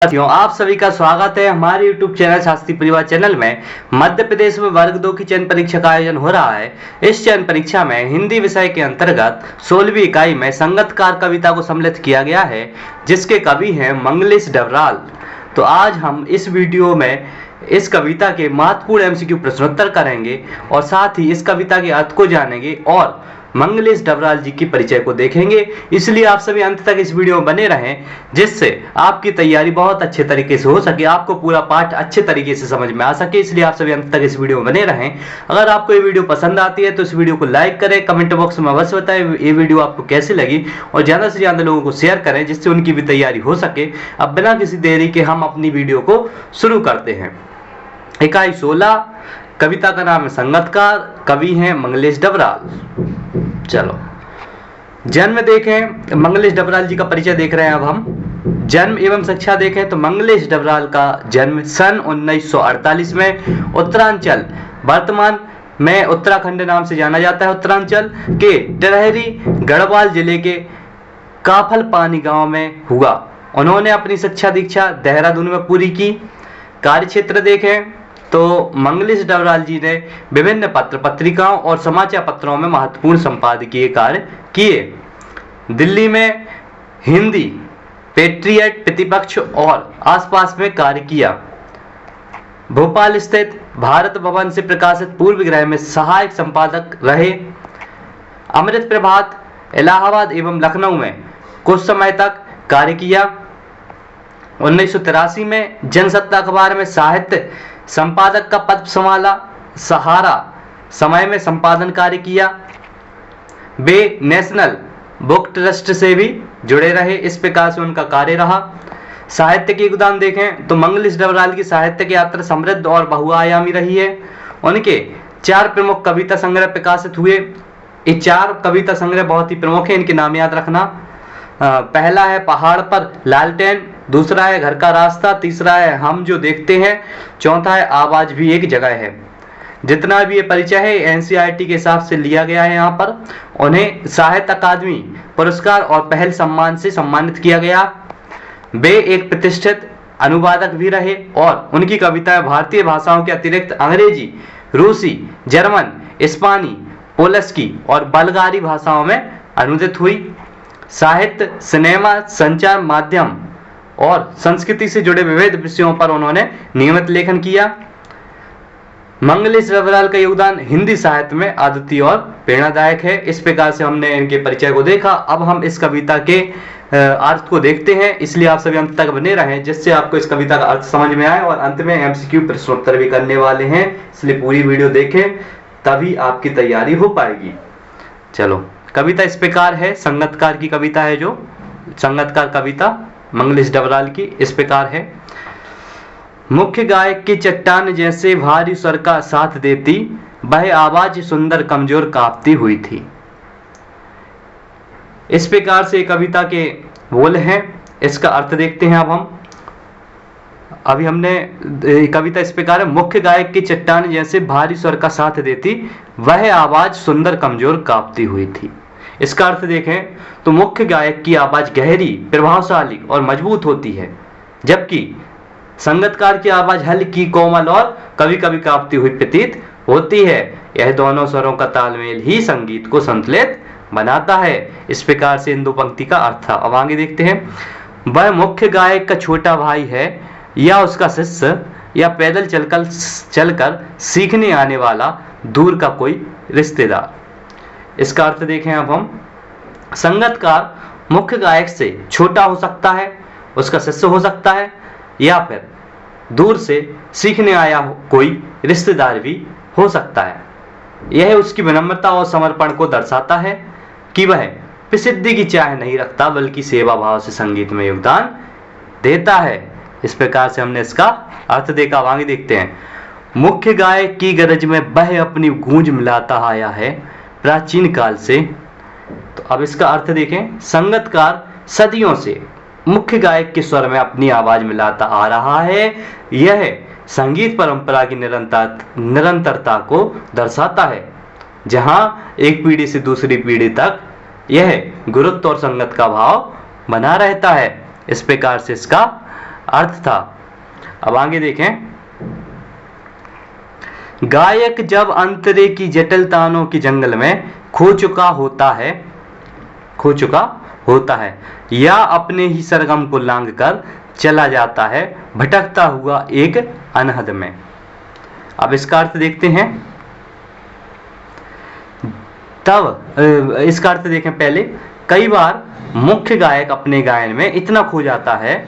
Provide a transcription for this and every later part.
साथियों, आप सभी का स्वागत है हमारे YouTube चैनल शास्त्री परिवार चैनल में। मध्य प्रदेश में वर्ग 2 की चयन परीक्षा का आयोजन हो रहा है। इस चयन परीक्षा में हिंदी विषय के अंतर्गत 16वीं इकाई में संगतकार कविता को सम्मिलित किया गया है, जिसके कवि हैं मंगलेश डबराल। तो आज हम इस वीडियो में इस कविता के महत्वपूर्ण एमसीक्यू प्रश्नोत्तर करेंगे और साथ ही इस कविता के अर्थ को जानेंगे और मंगलेश डबराल जी की परिचय को देखेंगे। इसलिए आप सभी अंत तक इस वीडियो में बने रहें, जिससे आपकी तैयारी बहुत अच्छे तरीके से हो सके, आपको पूरा पाठ अच्छे तरीके से समझ में आ सके। इसलिए आप सभी अंत तक इस वीडियो में बने रहें। अगर आपको ये वीडियो पसंद आती है तो इस वीडियो को लाइक करें, कमेंट बॉक्स में अवश्य बताएं ये वीडियो आपको कैसी लगी और ज्यादा से ज्यादा लोगों को शेयर करें, जिससे उनकी भी तैयारी हो सके। अब बिना किसी देरी के हम अपनी वीडियो को शुरू करते हैं। इकाई 16, कविता का नाम है संगतकार, कवि हैं मंगलेश डबराल। चलो जन्म देखें, मंगलेश डबराल जी का परिचय देख रहे हैं। अब हम जन्म एवं शिक्षा देखें तो मंगलेश डबराल का जन्म सन 1948 में उत्तरांचल, वर्तमान में उत्तराखंड नाम से जाना जाता है, उत्तरांचल के टिहरी गढ़वाल जिले के काफल पानी गांव में हुआ। उन्होंने अपनी शिक्षा दीक्षा देहरादून में पूरी की। कार्यक्षेत्र देखें तो मंगलेश डबराल जी ने विभिन्न पत्र पत्रिकाओं और समाचार पत्रों में महत्वपूर्ण संपादकीय कार्य किए। दिल्ली में हिंदी, पेट्रियट, प्रतिपक्ष और आसपास में कार्य किया। भोपाल स्थित भारत भवन से प्रकाशित पूर्व ग्रह में सहायक संपादक रहे। अमृत प्रभात, इलाहाबाद एवं लखनऊ में कुछ समय तक कार्य किया। 1983 में जनसत्ता अखबार में साहित्य संपादक का पद संभाला। सहारा समय में संपादन कार्य किया। वे नेशनल बुक ट्रस्ट से भी जुड़े रहे, इस प्रकार से उनका कार्य रहा। साहित्य के योगदान देखें तो मंगलेश डबराल की साहित्य की यात्रा समृद्ध और बहुआयामी रही है। उनके 4 प्रमुख कविता संग्रह प्रकाशित हुए। ये 4 कविता संग्रह बहुत ही प्रमुख है, इनके नाम याद रखना। पहला है पहाड़ पर लालटेन, दूसरा है घर का रास्ता, तीसरा है हम जो देखते हैं, चौथा है आवाज भी एक जगह है। जितना भी ये परिचय है एनसीईआरटी के हिसाब से लिया गया है। यहाँ पर उन्हें साहित्य अकादमी पुरस्कार और पहल सम्मान से सम्मानित किया गया। वे एक प्रतिष्ठित अनुवादक भी रहे और उनकी कविताएं भारतीय भाषाओं के अतिरिक्त अंग्रेजी, रूसी, जर्मन, स्पेनी, पोलस्की और बल्गारी भाषाओं में अनुदित हुई। साहित्य, सिनेमा, संचार माध्यम और संस्कृति से जुड़े विविध विषयों पर उन्होंने नियमित लेखन किया। मंगलेश डबराल का योगदान हिंदी साहित्य में अद्वितीय और प्रेरणादायक है। इस प्रकार से हमने इनके परिचय को देखा। अब हम इस कविता के अर्थ को देखते हैं, इसलिए आप सभी अंत तक बने रहें, जिससे आपको इस कविता का अर्थ समझ में आए। और अंत में एमसीक्यू प्रश्नोत्तर भी करने वाले हैं, इसलिए पूरी वीडियो देखें, तभी आपकी तैयारी हो पाएगी। चलो, कविता इस प्रकार है, संगतकार की कविता है, जो संगतकार कविता मंगलेश डबराल की इस प्रकार है। मुख्य गायक की चट्टान जैसे भारी स्वर का साथ देती, वह आवाज सुंदर कमजोर कांपती हुई थी। इस प्रकार से कविता के बोल हैं। इसका अर्थ देखते हैं। अब अभी हमने कविता इस प्रकार है, मुख्य गायक की चट्टान जैसे भारी स्वर का साथ देती, वह आवाज सुंदर कमजोर कांपती हुई थी। इसका अर्थ देखें तो मुख्य गायक की आवाज गहरी, प्रभावशाली और मजबूत होती है, जबकि संगतकार की आवाज हल्की, कोमल और कभी कभी कांपती हुई प्रतीत होती है। यह दोनों स्वरों का तालमेल ही संगीत को संतुलित बनाता है। इस प्रकार से इन 2 पंक्ति का अर्थ था। अब आगे देखते हैं। वह मुख्य गायक का छोटा भाई है या उसका शिष्य या पैदल चलकर सीखने आने वाला दूर का कोई रिश्तेदार। इसका अर्थ देखें। अब हम संगतकार मुख्य गायक से छोटा हो सकता है, उसका शिष्य हो सकता है, या फिर दूर से सीखने आया कोई रिश्तेदार भी हो सकता है। यह उसकी विनम्रता और समर्पण को दर्शाता है कि वह प्रसिद्धि की चाह नहीं रखता, बल्कि सेवा भाव से संगीत में योगदान देता है। इस प्रकार से हमने इसका अर्थ देखा। आगे देखते हैं। मुख्य गायक की गरज में वह अपनी गूंज मिलाता आया है प्राचीन काल से। तो अब इसका अर्थ देखें। संगतकार सदियों से मुख्य गायक के स्वर में अपनी आवाज मिलाता आ रहा है। यह संगीत परंपरा की निरंतरता को दर्शाता है, जहां एक पीढ़ी से दूसरी पीढ़ी तक यह गुरुत्व और संगत का भाव बना रहता है। इस प्रकार से इसका अर्थ था। अब आगे देखें, गायक जब अंतरे की जटिल तानों की जंगल में खो चुका होता है या अपने ही सरगम को लांघ कर चला जाता है, भटकता हुआ एक अनहद में। अब इसका अर्थ देखते हैं। तब इसका अर्थ देखें पहले। कई बार मुख्य गायक अपने गायन में इतना खो जाता है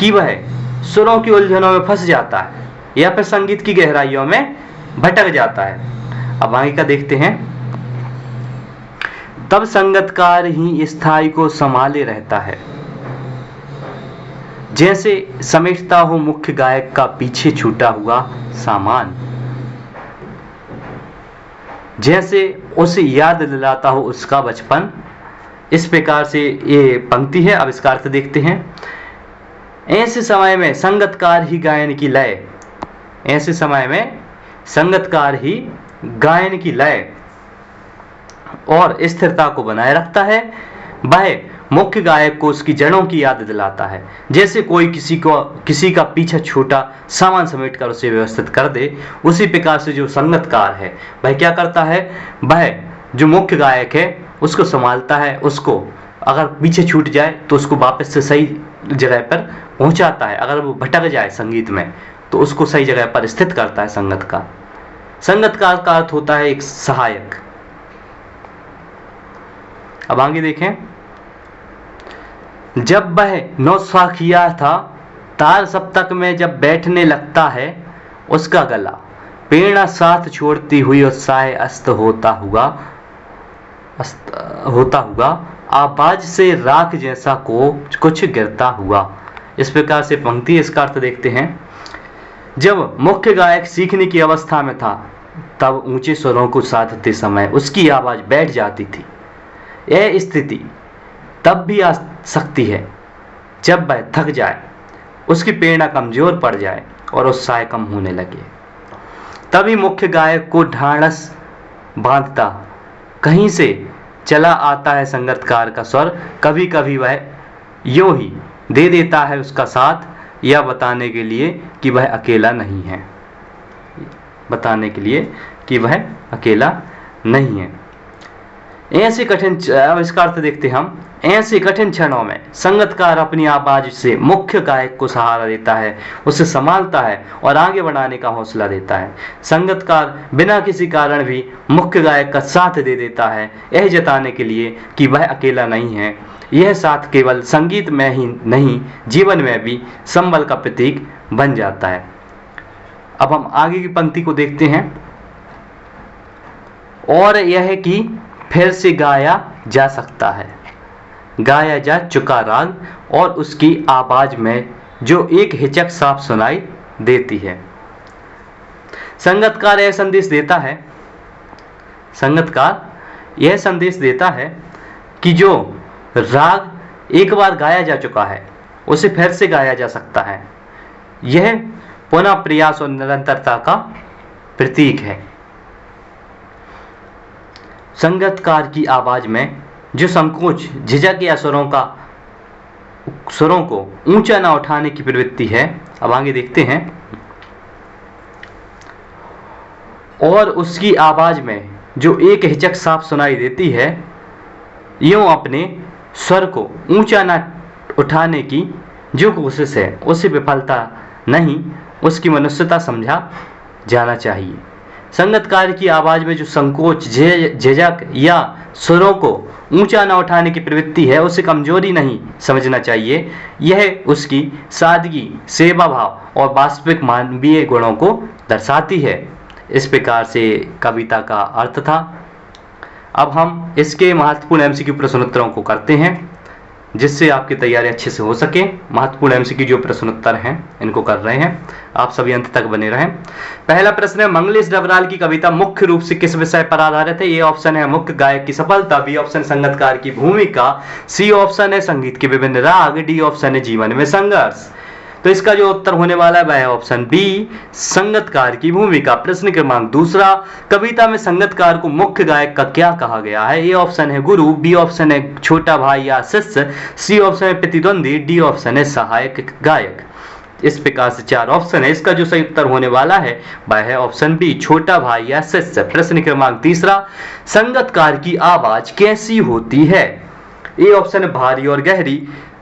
कि वह सुरों की उलझनों में फंस जाता है या फिर संगीत की गहराइयों में भटक जाता है। अब आगे का देखते हैं। तब संगतकार ही स्थाई को संभाले रहता है, जैसे समेटता हो मुख्य गायक का पीछे छूटा हुआ सामान, जैसे उसे याद दिलाता हो उसका बचपन। इस प्रकार से ये पंक्ति है। अब इसका अर्थ देखते हैं। ऐसे समय में संगतकार ही गायन की लय, ऐसे समय में संगतकार ही गायन की लय और स्थिरता को बनाए रखता है। वह मुख्य गायक को उसकी जड़ों की याद दिलाता है, जैसे कोई किसी का पीछा छोटा सामान समेट कर उसे व्यवस्थित कर दे। उसी प्रकार से जो संगतकार है वह क्या करता है, वह जो मुख्य गायक है उसको संभालता है, उसको अगर पीछे छूट जाए तो उसको वापस से सही जगह पर पहुंचाता है। अगर वो भटक जाए संगीत में तो उसको सही जगह पर स्थित करता है संगतकार। संगतकार का अर्थ होता है एक सहायक। अब आगे देखें। जब वह नौशाखिया था, तार सप्तक में जब बैठने लगता है, उसका गला प्रेरणा साथ छोड़ती हुई उत्साह अस्त होता हुआ आवाज से राख जैसा को कुछ गिरता हुआ। इस प्रकार से पंक्ति। इसका अर्थ देखते हैं। जब मुख्य गायक सीखने की अवस्था में था, तब ऊंचे स्वरों को साधते समय उसकी आवाज बैठ जाती थी। यह स्थिति तब भी आ सकती है जब वह थक जाए, उसकी प्रेरणा कमजोर पड़ जाए और उत्साह कम होने लगे। तभी मुख्य गायक को ढाढ़स बांधता कहीं से चला आता है संगतकार का स्वर। कभी कभी वह यूं ही दे देता है उसका साथ, या बताने के लिए कि वह अकेला नहीं है, बताने के लिए कि वह अकेला नहीं है। ऐसे कठिन, अब इसका अर्थ देखते हम। ऐसे कठिन क्षणों में संगतकार अपनी आवाज से मुख्य गायक को सहारा देता है, उसे संभालता है और आगे बढ़ाने का हौसला देता है। संगतकार बिना किसी कारण भी मुख्य गायक का साथ दे देता है, यह जताने के लिए कि वह अकेला नहीं है। यह साथ केवल संगीत में ही नहीं, जीवन में भी संबल का प्रतीक बन जाता है। अब हम आगे की पंक्ति को देखते हैं। और यह कि फिर से गाया जा सकता है, गाया जा चुका राग और उसकी आवाज में जो एक हिचक साफ सुनाई देती है। संगतकार यह संदेश देता है, संगतकार यह संदेश देता है कि जो राग एक बार गाया जा चुका है उसे फिर से गाया जा सकता है। यह पुनः प्रयास और निरंतरता का प्रतीक है। संगतकार की आवाज में जो संकोच, झिझक या स्वरों को ऊंचा ना उठाने की प्रवृत्ति है। अब आगे देखते हैं। और उसकी आवाज में जो एक हिचक साफ सुनाई देती है, यूं अपने स्वर को ऊंचा ना उठाने की जो कोशिश है उसे विफलता नहीं, उसकी मनुष्यता समझा जाना चाहिए। संगतकार की आवाज में जो संकोच, झिझक या स्वरों को ऊंचा न उठाने की प्रवृत्ति है उसे कमजोरी नहीं समझना चाहिए। यह उसकी सादगी, सेवा भाव और वास्तविक मानवीय गुणों को दर्शाती है। इस प्रकार से कविता का अर्थ था। अब हम इसके महत्वपूर्ण एमसीक्यू प्रश्नोत्तरों को करते हैं, जिससे आपकी तैयारी अच्छे से हो सके। महत्वपूर्ण एमसीक्यू जो प्रश्नोत्तर हैं इनको कर रहे हैं, आप सभी अंत तक बने रहें। पहला प्रश्न है, मंगलेश डबराल की कविता मुख्य रूप से किस विषय पर आधारित है? ए ऑप्शन है मुख्य गायक की सफलता, बी ऑप्शन संगतकार की भूमिका, सी ऑप्शन है संगीत के विभिन्न राग, डी ऑप्शन है जीवन में संघर्ष। तो इसका जो उत्तर होने वाला है वह है ऑप्शन बी, संगतकार की भूमिका। प्रश्न क्रमांक दूसरा, कविता में संगतकार को मुख्य गायक का क्या कहा गया है? ए ऑप्शन है गुरु, बी ऑप्शन है छोटा भाई या शिष्य, सी ऑप्शन है प्रतिद्वंदी, डी ऑप्शन है सहायक गायक। इस प्रकार से 4 ऑप्शन है। इसका जो सही उत्तर होने वाला है वह है ऑप्शन बी, छोटा भाई या शिष्य। प्रश्न क्रमांक तीसरा, संगीतकार की आवाज कैसी होती है? ए ऑप्शन है भारी और गहरी,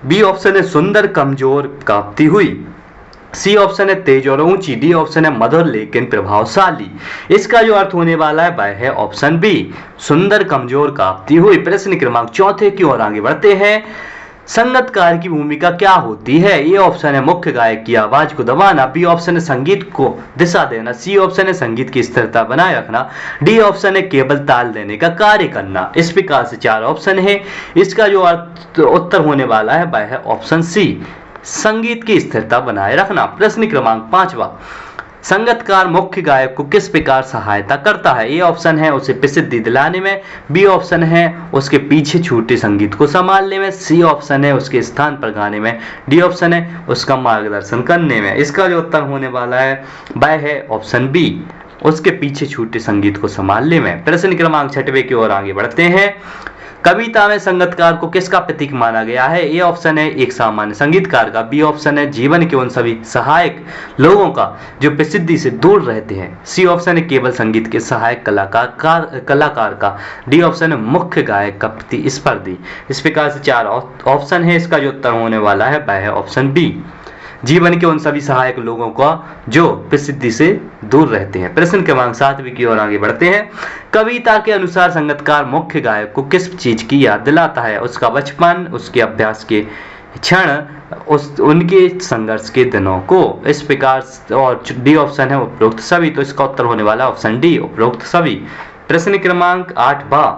बी ऑप्शन है सुंदर कमजोर कांपती हुई, सी ऑप्शन है तेज और ऊंची, डी ऑप्शन है मधुर लेकिन प्रभावशाली। इसका जो अर्थ होने वाला है वह है ऑप्शन बी, सुंदर कमजोर कांपती हुई। प्रश्न क्रमांक चौथे की ओर आगे बढ़ते हैं। संगीतकार की भूमिका क्या होती है? ए ऑप्शन है मुख्य गायक की आवाज को दबाना, बी ऑप्शन है संगीत को दिशा देना, सी ऑप्शन है संगीत की स्थिरता बनाए रखना, डी ऑप्शन है केवल ताल देने का कार्य करना। इस प्रकार से 4 ऑप्शन है। इसका जो उत्तर होने वाला है वह है ऑप्शन सी, संगीत की स्थिरता बनाए रखना। प्रश्न क्रमांक 5वां, संगीतकार मुख्य गायक को किस प्रकार सहायता करता है? ए ऑप्शन है उसे प्रसिद्धि दिलाने में, बी ऑप्शन है उसके पीछे छूटे संगीत को संभालने में, सी ऑप्शन है उसके स्थान पर गाने में, डी ऑप्शन है उसका मार्गदर्शन करने में। इसका जो उत्तर होने वाला है वह है ऑप्शन बी, उसके पीछे छूटे संगीत को संभालने में। प्रश्न क्रमांक 6वें की ओर आगे बढ़ते हैं। कविता में संगीतकार को किसका प्रतीक माना गया है? ए ऑप्शन है एक सामान्य संगीतकार का, बी ऑप्शन है जीवन के उन सभी सहायक लोगों का जो प्रसिद्धि से दूर रहते हैं, सी ऑप्शन है केवल संगीत के सहायक कलाकार का, डी ऑप्शन है मुख्य गायक का प्रतिस्पर्धी। इस प्रकार से 4 ऑप्शन है। इसका जो उत्तर होने वाला है वह है ऑप्शन बी, जीवन के उन सभी सहायक लोगों का जो प्रसिद्धि से दूर रहते हैं। प्रश्न क्रमांक 7 की ओर आगे बढ़ते हैं। कविता के अनुसार संगीतकार मुख्य गायक को किस चीज की याद दिलाता है? उसका बचपन, उसके अभ्यास के क्षण, उनके संघर्ष के दिनों को। इस प्रकार और डी ऑप्शन है उपरोक्त सभी। तो इसका उत्तर होने वाला ऑप्शन डी, उपरोक्त सभी। प्रश्न क्रमांक 8वां,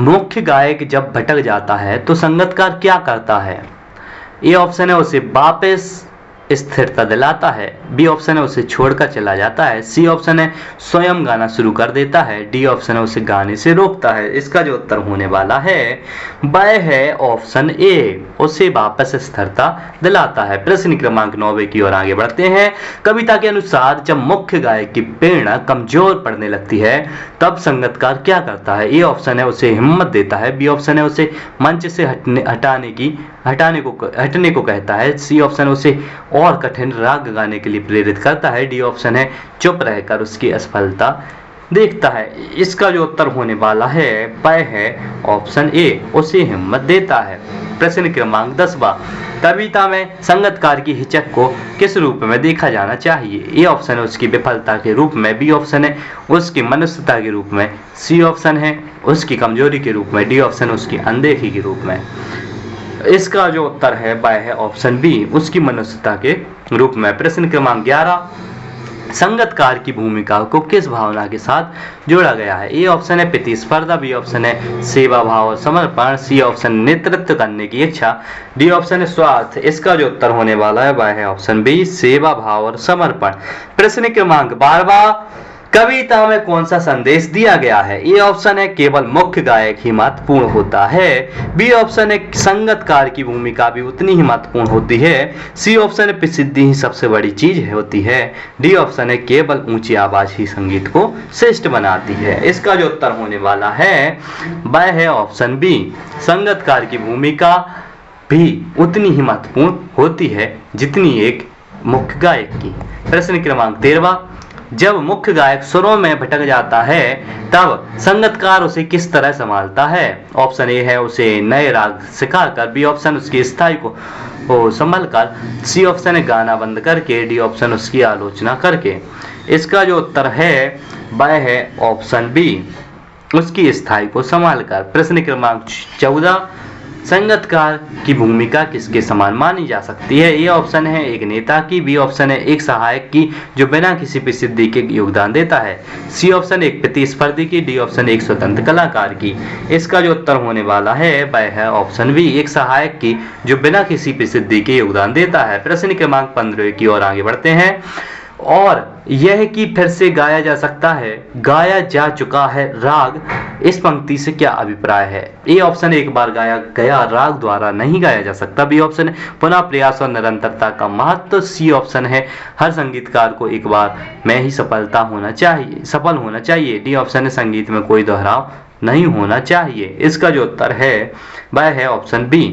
मुख्य गायक जब भटक जाता है तो संगीतकार क्या करता है? ए ऑप्शन है उसे वापस स्थिरता दिलाता है, बी ऑप्शन है उसे छोड़कर चला जाता है, सी ऑप्शन है स्वयं गाना शुरू कर देता है, डी ऑप्शन है उसे गाने से रोकता है। इसका जो उत्तर होने वाला है वह है ऑप्शन ए, उसे वापस स्थिरता दिलाता है। प्रश्न क्रमांक 9 की ओर आगे बढ़ते हैं। कविता के अनुसार जब मुख्य गायक की प्रेरणा कमजोर पड़ने लगती है तब संगीतकार क्या करता है? ए ऑप्शन है उसे हिम्मत देता है, बी ऑप्शन है उसे मंच से हटने को कहता है, सी ऑप्शन उसे और कठिन राग गाने के लिए प्रेरित करता है, डी ऑप्शन है चुप रहकर उसकी असफलता देखता है। इसका जो उत्तर होने वाला है वह है ऑप्शन ए, उसे हिम्मत देता है। प्रश्न क्रमांक 10वां, कविता में संगीतकार की हिचक को किस रूप में देखा जाना चाहिए? ए ऑप्शन है उसकी विफलता के रूप में, बी ऑप्शन है उसकी मनुष्यता के रूप में, सी ऑप्शन है उसकी कमजोरी के रूप में, डी ऑप्शन उसकी अनदेखी के रूप में। इसका जो उत्तर है वह है ऑप्शन बी, उसकी मनुष्यता के रूप में। प्रश्न क्रमांक 11, संगीतकार की भूमिका को किस भावना के साथ जोड़ा गया है? ए ऑप्शन है प्रतिस्पर्धा, बी ऑप्शन है सेवा भाव और समर्पण, सी ऑप्शन नेतृत्व करने की इच्छा, डी ऑप्शन है स्वार्थ। इसका जो उत्तर होने वाला है वह है ऑप्शन बी, सेवा भाव और समर्पण। प्रश्न क्रमांक 12, कविता में कौन सा संदेश दिया गया है? ए ऑप्शन है केवल मुख्य गायक ही महत्वपूर्ण होता है, बी ऑप्शन है संगीतकार की भूमिका भी उतनी ही महत्वपूर्ण होती है, सी ऑप्शन है प्रसिद्धि ही सबसे बड़ी चीज होती है, डी ऑप्शन है केवल ऊंची आवाज ही संगीत को श्रेष्ठ बनाती है। इसका जो उत्तर होने वाला है वह है ऑप्शन बी, संगीतकार की भूमिका भी उतनी ही महत्वपूर्ण होती है जितनी एक मुख्य गायक की। प्रश्न क्रमांक 13, जब मुख्य गायक सुरों में भटक जाता है तब संगीतकार उसे किस तरह संभालता है? ऑप्शन ए है उसे नए राग सिखाकर, बी ऑप्शन उसकी स्थाई को संभल कर, सी ऑप्शन है गाना बंद करके, डी ऑप्शन उसकी आलोचना करके। इसका जो उत्तर है वह है ऑप्शन बी, उसकी स्थाई को संभाल कर। प्रश्न क्रमांक 14, संगीतकार की भूमिका किसके समान मानी जा सकती है? ए ऑप्शन है एक नेता की, बी ऑप्शन है एक सहायक की जो बिना किसी प्रसिद्धि के योगदान देता है, सी ऑप्शन एक प्रतिस्पर्धी की, डी ऑप्शन एक स्वतंत्र कलाकार की। इसका जो उत्तर होने वाला है वह है ऑप्शन बी, एक सहायक की जो बिना किसी प्रसिद्धि के योगदान देता है। प्रश्न क्रमांक 15 की ओर आगे बढ़ते हैं। और यह कि फिर से गाया जा सकता है, गाया जा चुका है राग, इस पंक्ति से क्या अभिप्राय है? ए ऑप्शन एक बार गाया गया राग द्वारा नहीं गाया जा सकता, बी ऑप्शन है पुनः प्रयास और निरंतरता का महत्व, सी ऑप्शन है हर संगीतकार को एक बार में ही सफल होना चाहिए, डी ऑप्शन है संगीत में कोई दोहराव नहीं होना चाहिए। इसका जो उत्तर है वह है ऑप्शन बी,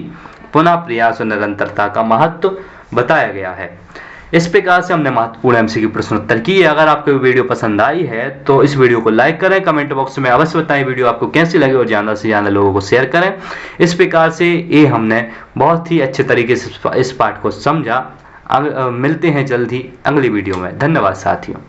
पुनः प्रयास और निरंतरता का महत्व बताया गया है। इस प्रकार से हमने महत्वपूर्ण एमसीक्यू प्रश्नोत्तर किए। अगर आपको वीडियो पसंद आई है तो इस वीडियो को लाइक करें, कमेंट बॉक्स में अवश्य बताएं वीडियो आपको कैसी लगी और ज़्यादा से ज़्यादा लोगों को शेयर करें। इस प्रकार से ये हमने बहुत ही अच्छे तरीके से इस पाठ को समझा। मिलते हैं जल्द ही अगली वीडियो में। धन्यवाद साथियों।